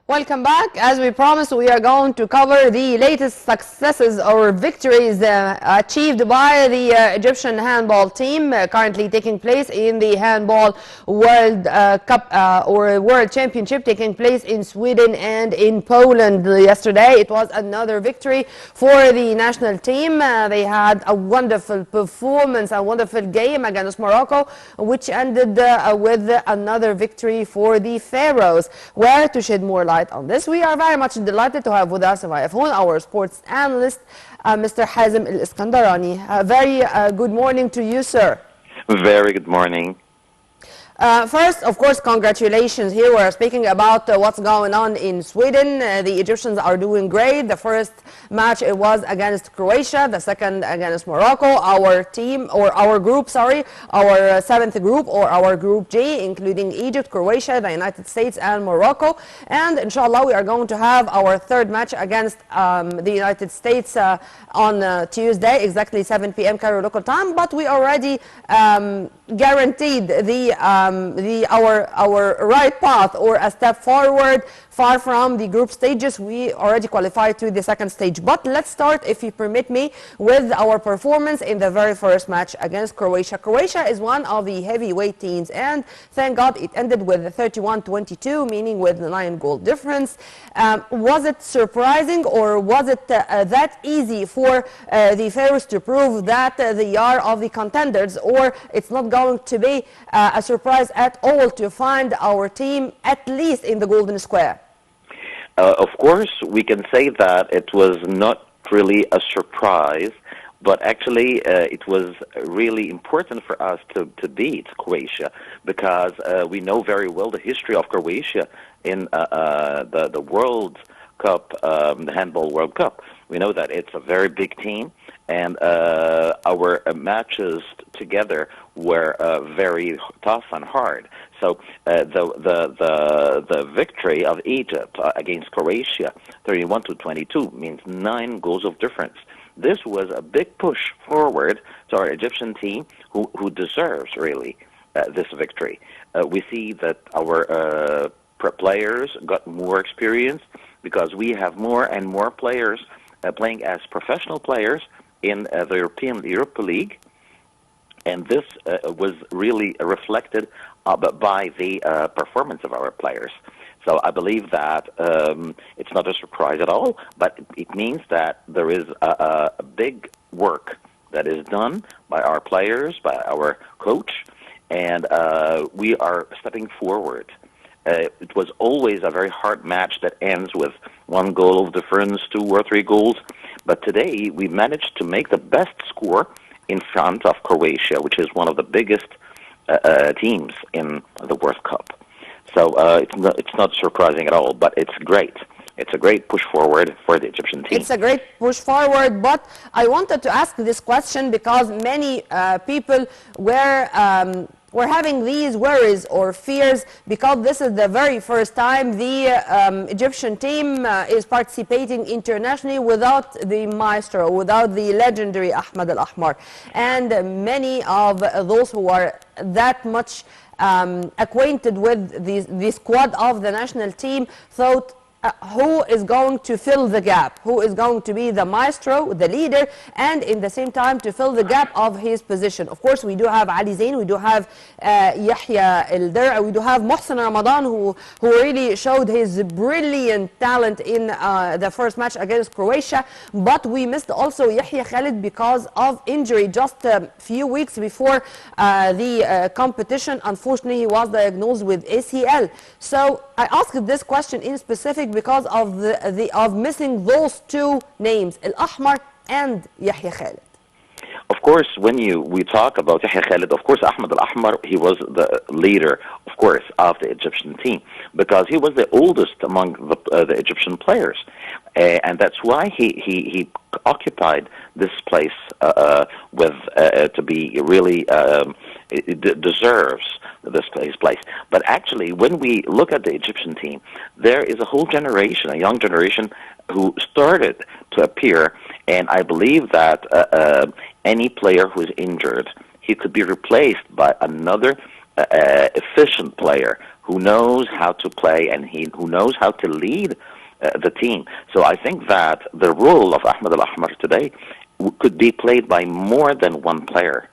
Welcome back. As we promised, we are going to cover the latest successes or victories achieved by the Egyptian handball team currently taking place in the Handball World Cup or World Championship taking place in Sweden and in Poland yesterday. It was another victory for the national team. They had a wonderful performance, a wonderful game against Morocco, which ended with another victory for the Pharaohs. Where to shed more light on this, we are very much delighted to have with us via phone our sports analyst, Mr. Hazem Askandarani. Very good morning to you, sir. Very good morning. First, of course, congratulations. Here we're speaking about what's going on in Sweden. The Egyptians are doing great. The first match it was against Croatia, the second against Morocco. Our team, or our group, sorry, our seventh group, or our Group G, including Egypt, Croatia, the United States, and Morocco. And inshallah, we are going to have our third match against the United States on Tuesday, exactly 7 p.m. Cairo local time. But we already guaranteed our right path, or a step forward, far from the group stages. We already qualified to the second stage. But let's start, if you permit me, with our performance in the very first match against Croatia. Croatia is one of the heavyweight teams, and thank God it ended with 31-22, meaning with a 9-goal difference. Was it surprising, or was it that easy for the Pharaohs to prove that they are of the contenders, or it's not going to be a surprise at all to find our team at least in the Golden Square? Of course, we can say that it was not really a surprise, but actually it was really important for us to beat Croatia, because we know very well the history of Croatia in the World Cup, the Handball World Cup. We know that it's a very big team, and our matches together were very tough and hard. So the victory of Egypt against Croatia, 31-22, means 9 goals of difference. This was a big push forward to our Egyptian team, who deserves really this victory. We see that our players got more experience, because we have more and more players playing as professional players in the Europa League, and this was really reflected by the performance of our players. So I believe that it's not a surprise at all, but it means that there is a big work that is done by our players, by our coach, and we are stepping forward. It was always a very hard match that ends with 1 goal of difference, 2 or 3 goals. But today we managed to make the best score in front of Croatia, which is one of the biggest teams in the World Cup. So it's not surprising at all, but it's great. It's a great push forward for the Egyptian team. It's a great push forward, but I wanted to ask this question because many people were having these worries or fears, because this is the very first time the Egyptian team is participating internationally without the maestro, without the legendary Ahmed Al-Ahmar. And many of those who are that much acquainted with the squad of the national team thought, who is going to fill the gap? Who is going to be the maestro, the leader, and in the same time to fill the gap of his position? Of course, we do have Ali Zain, we do have Yahya El-Dir'a, we do have Mohsen Ramadan, who really showed his brilliant talent in the first match against Croatia. But we missed also Yahya Khalid because of injury just a few weeks before the competition. Unfortunately, he was diagnosed with ACL. So I asked this question in specific because of missing those 2 names, Al-Ahmar and Yahya Khalid. Of course, when we talk about Yahya Khalid, of course, Ahmed Al-Ahmar, he was the leader, of course, of the Egyptian team, because he was the oldest among the Egyptian players, and that's why he occupied this place to be really deserves his place. But actually, when we look at the Egyptian team, there is a whole generation, a young generation, who started to appear, and I believe that any player who is injured, he could be replaced by another efficient player who knows how to play and who knows how to lead the team. So I think that the role of Ahmed Al Ahmar today could be played by more than one player.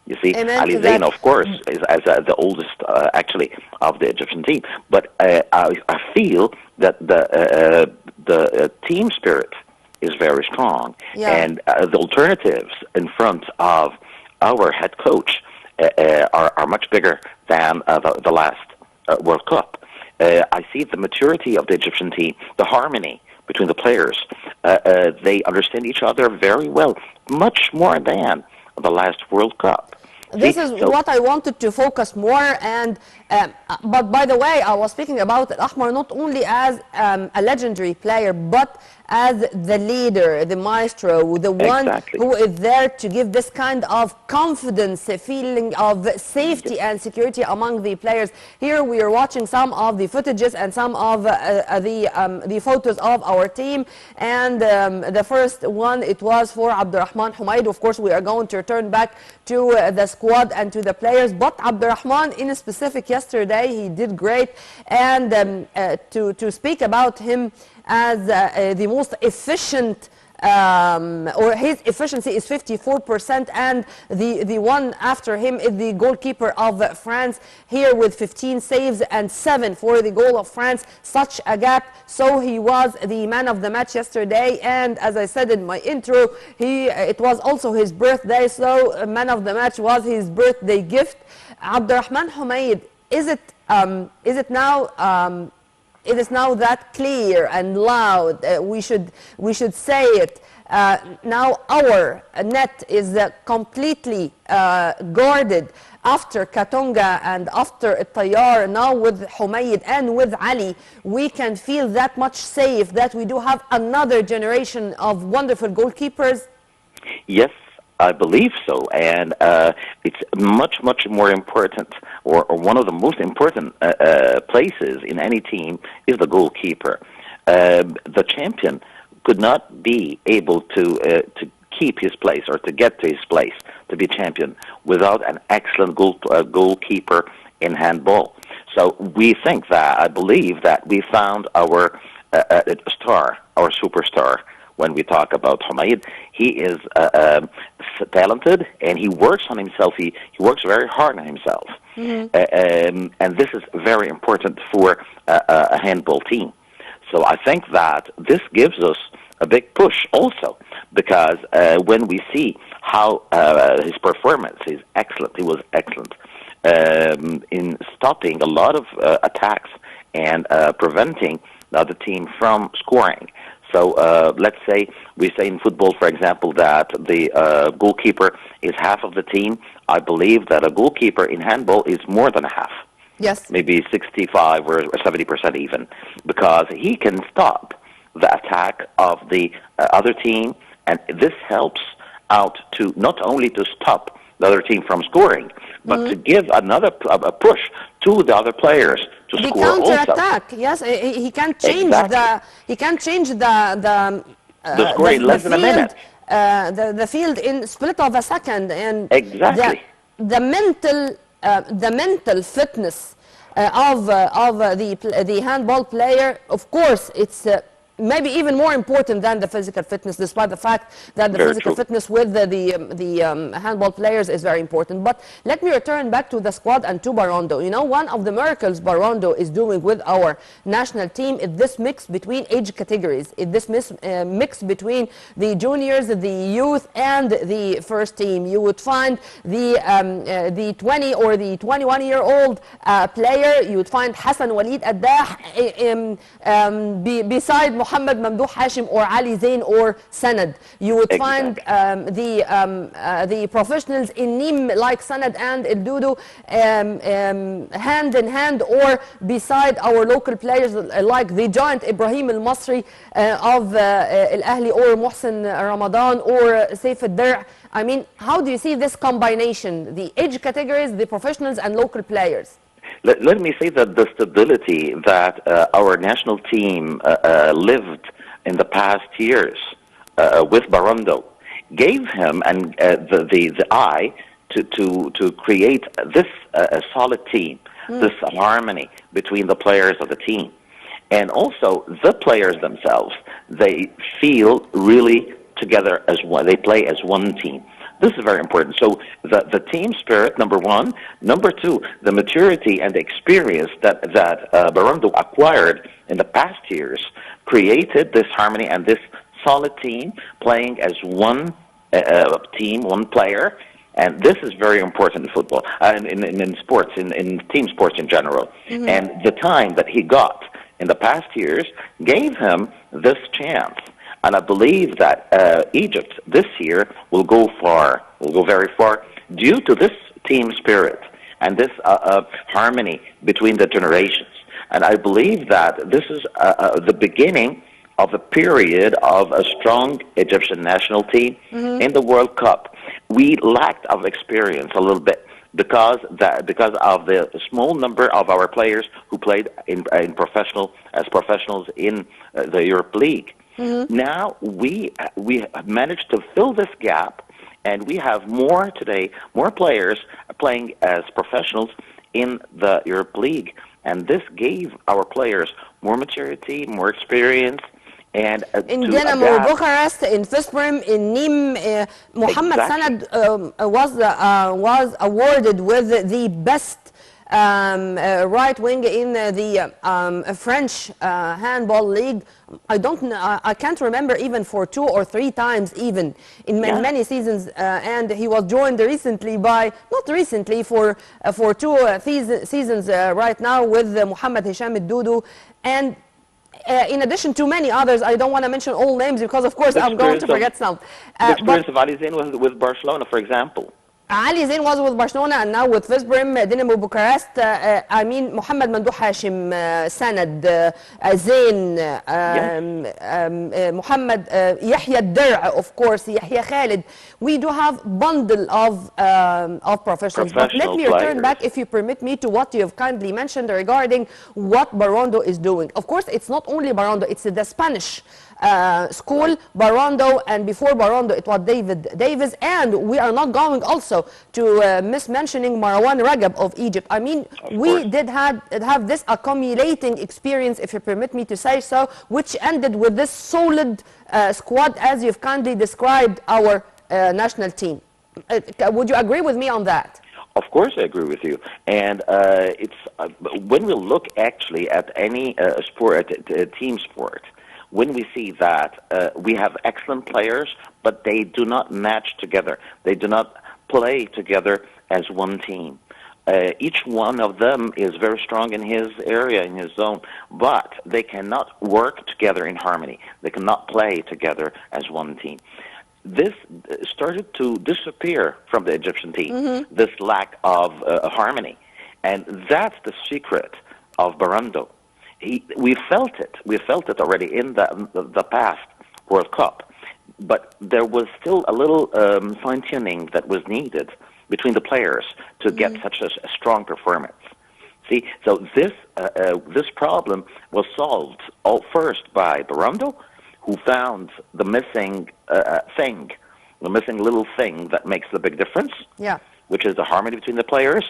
You see, Amen Ali to Zain, that. of course, is as the oldest, actually, of the Egyptian team. But I feel that the team spirit is very strong, Yeah. and the alternatives in front of our head coach are much bigger than the last World Cup. I see the maturity of the Egyptian team, the harmony between the players. They understand each other very well, much more than the last World Cup. This See, is so what I wanted to focus more. And but by the way, I was speaking about Ahmar not only as a legendary player, but as the leader, the maestro, the one exactly. who is there to give this kind of confidence, a feeling of safety and security among the players. Here we are watching some of the footages and some of the photos of our team. And the first one, it was for Abdurrahman Humaid. Of course, we are going to return back to the squad and to the players. But Abdurrahman, in specific, yesterday, he did great. And to speak about him as the most efficient, or his efficiency is 54%, and the one after him is the goalkeeper of France, here with 15 saves and 7 for the goal of France. Such a gap. So he was the man of the match yesterday, and as I said in my intro, it was also his birthday, so man of the match was his birthday gift. Abdurrahman Humaid, is it now it is now that clear and loud? We should say it. Now our net is completely guarded after Katonga and after Tayyar. Now with Humaid and with Ali, we can feel that much safe that we do have another generation of wonderful goalkeepers. Yes, I believe so, and it's much, much more important, or one of the most important places in any team is the goalkeeper. The champion could not be able to keep his place or to get to his place to be champion without an excellent goalkeeper in handball. So we think that, I believe that we found our star, our superstar. When we talk about Humaid, he is talented and he works on himself. He works very hard on himself. And this is very important for a handball team. So I think that this gives us a big push also, because when we see how his performance is excellent, he was excellent in stopping a lot of attacks and preventing the other team from scoring. So let's say we say in football, for example, that the goalkeeper is half of the team. I believe that a goalkeeper in handball is more than a half. Yes. Maybe 65 or 70% even, because he can stop the attack of the other team, and this helps out to not only to stop the other team from scoring, but to give another a push to the other players to The score also. counter-attack, yes, he can change the score in less than a minute. The field in split of a second, and Exactly. the mental fitness of the handball player, of course, it's maybe even more important than the physical fitness, despite the fact that the Very physical true. fitness with the handball players is very important. But let me return back to the squad and to Barondo. You know, one of the miracles Barondo is doing with our national team is this mix between age categories, is this mix between the juniors, the youth, and the first team. You would find the 20 or the 21-year-old player. You would find Hassan Walid Addah beside Mohammed Mamdouh Hashim or Ali Zain or Sanad. You would find the professionals in Nim like Sanad and El Dudu hand in hand, or beside our local players like the giant Ibrahim Al Masri of Al Ahli, or Mohsen Ramadan or Saif Al Dir'. I mean, how do you see this combination, the age categories, the professionals and local players? Let me say that the stability that our national team lived in the past years with Barondo gave him and the eye to create this a solid team, this harmony between the players of the team. And also, the players themselves, they feel really together as one. They play as one team. This is very important. So the team spirit, number one. Number two, the maturity and the experience that Barondo acquired in the past years created this harmony and this solid team playing as one team, one player. And this is very important in football, and in sports, in team sports in general. And the time that he got in the past years gave him this chance. And I believe that Egypt this year will go far, will go very far, due to this team spirit and this harmony between the generations. And I believe that this is the beginning of a period of a strong Egyptian national team in the World Cup. We lacked of experience a little bit because of the small number of our players who played in professionals in the Europe League. Now we managed to fill this gap, and we have more players playing as professionals in the Europe League, and this gave our players more maturity, more experience. And in Dynamo Bucharest, in Veszprém, in Nîmes, Mohamed Sanad was awarded with the best right wing in the French handball league. I don't know, I can't remember, even for 2 or 3 times even in many seasons, and he was joined recently by, not recently, for 2 seasons right now with Mohamed Hisham Doudou, and in addition to many others. I don't want to mention all names because, of course, I'm going to forget some. The experience of Ali Zain was with Barcelona, for example. Ali Zain was with Barcelona and now with Veszprém, Dynamo Bucharest. I mean, Mohamed Mamdouh Hashim, Sanad, Zain, Mohamed Yahya Der'a, of course, Yahya Khalid. We do have bundle of professionals. But let me return back, if you permit me, to what you have kindly mentioned regarding what Barondo is doing. Of course, it's not only Barondo, it's the Spanish school, Barondo, and before Barondo it was David Davis, and we are not going also to miss mentioning Marwan Ragab of Egypt. I mean, we did have this accumulating experience, if you permit me to say so, which ended with this solid squad, as you've kindly described our national team. Would you agree with me on that? Of course, I agree with you. And it's when we look actually at any sport, team sport, when we see that we have excellent players, but they do not match together. They do not play together as one team. Each one of them is very strong in his area, in his zone, but they cannot work together in harmony. They cannot play together as one team. This started to disappear from the Egyptian team, this lack of harmony. And that's the secret of Barondo. We felt it. We felt it already in the past World Cup. But there was still a little fine-tuning that was needed between the players to get such a strong performance. See, so this problem was solved first by Barondo, who found the missing thing, the missing little thing that makes the big difference. Yeah. Which is the harmony between the players.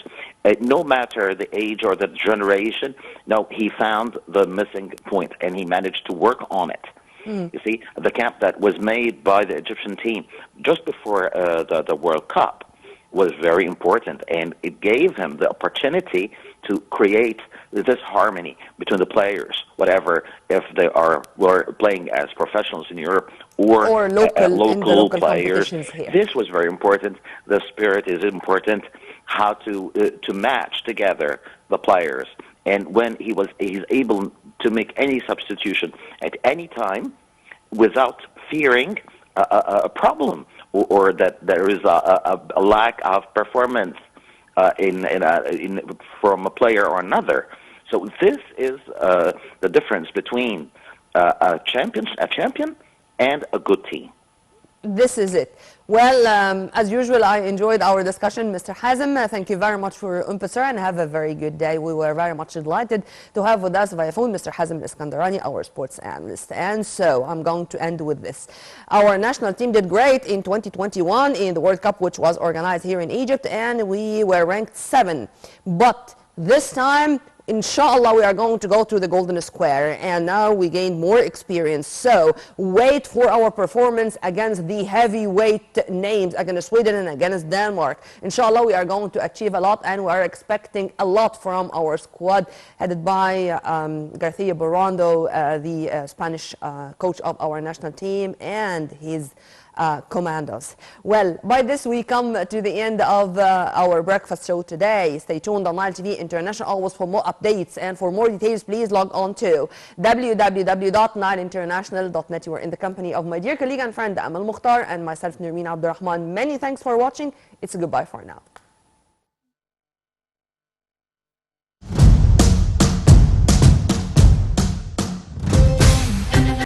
No matter the age or the generation, no, he found the missing point, and he managed to work on it. You see, the camp that was made by the Egyptian team just before the World Cup was very important, and it gave him the opportunity to create this harmony between the players, whatever, if they were playing as professionals in Europe or local players. This was very important. The spirit is important, how to match together the players. And when he's able to make any substitution at any time without fearing a problem or that there is a lack of performance from a player or another. So this is the difference between a champion and a good team. This is it. Well, as usual, I enjoyed our discussion, Mr. Hazem. Thank you very much for your input, sir, and have a very good day. We were very much delighted to have with us via phone Mr. Hazem Askandarani, our sports analyst. And so I'm going to end with this. Our national team did great in 2021 in the World Cup, which was organized here in Egypt, and we were ranked 7th. But this time, inshallah, we are going to go to the Golden Square, and now we gained more experience. So wait for our performance against the heavyweight names, against Sweden and against Denmark. Inshallah, we are going to achieve a lot, and we are expecting a lot from our squad, headed by Garcia Borondo, the Spanish coach of our national team, and his commandos. Well, by this we come to the end of our breakfast show today. Stay tuned on Nile TV International always for more updates, and for more details please log on to www.nileinternational.net. You are in the company of my dear colleague and friend Amal Mukhtar and myself, Nermeen Abdurrahman. Many thanks for watching. It's a goodbye for now.